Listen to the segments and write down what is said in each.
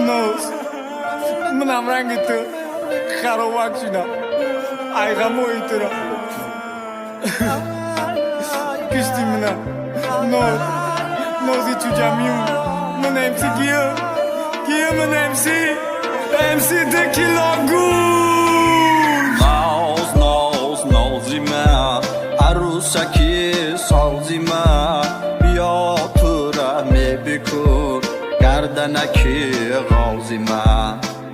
Nos Menam rang itu Karawak cina Ay kamu itu lah Kishti mena Nos itu jamiyum Mena MC Gia mena MC de kilogun Nozime Arusaki salzime Bia tura mebiku Gardanaki gazime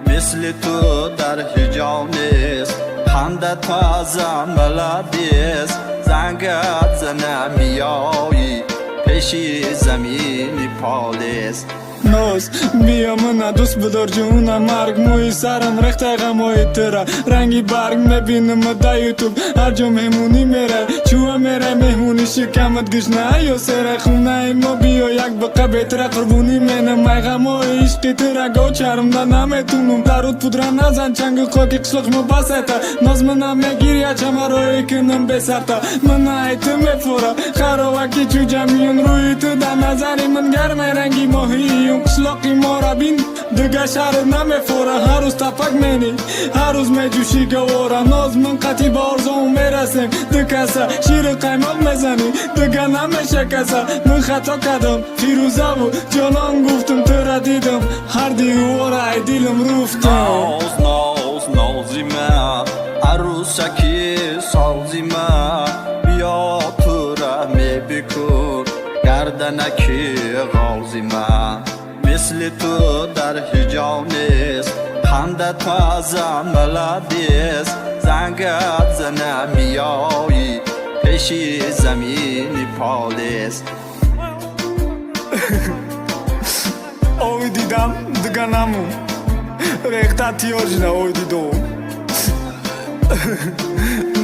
Misli tu dar hijanis Handa taza meladis Zangat zanamiyai Peşi zemini polis Nos bia mena dost بدار جونا مرگ موی سرم رخت غمای تره رنگی برگ میبینم دا یوتیوب هر جا مهمونی میره چوه میره مهمونی شکمت گشنه یا سر خونه ما بیا یک بقه بهتره قربونی منم مای غمای عشقی تره گو چرم دا نمیتونم درود پودره نزن چنگ خاکی قشلق ما بسته ناز منم میگیری چمه روی کنم بسرته من ایتم میفوره خراوکی چو جمیون روی تو در نظری من گرمه رنگی ماهی قشلاقی ما را بین دیگه شهر نمیفوره هر روز تفک منی هر روز میجوشی گواره ناز من قطعی با آرزوم میرسیم دو کسه شیر قیمق میزنی دیگه نمیشه کسه من خطا کردم فیروزه بود جانان گفتم تو را دیدم هر دیواره دیلم رفتم Nozime Arusaki salzime Bia tura mebiku Gardanaki gazime Misli tu dar hijanis Handa taza meladis Zangat zanamiyai Peşi zemini polis Oy دیدم دیگه نمون ریخته تیاجنه oy دیدم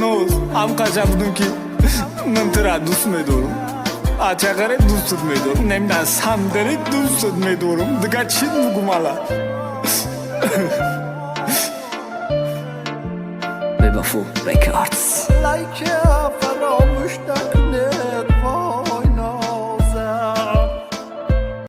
نوز هم قشنگ بودم که من تو را دوست میدارم آچاقره دوست میدارم نمیدن سندری دوست میدارم دیگه چی بگم الان Bebafo Records. Like فراموش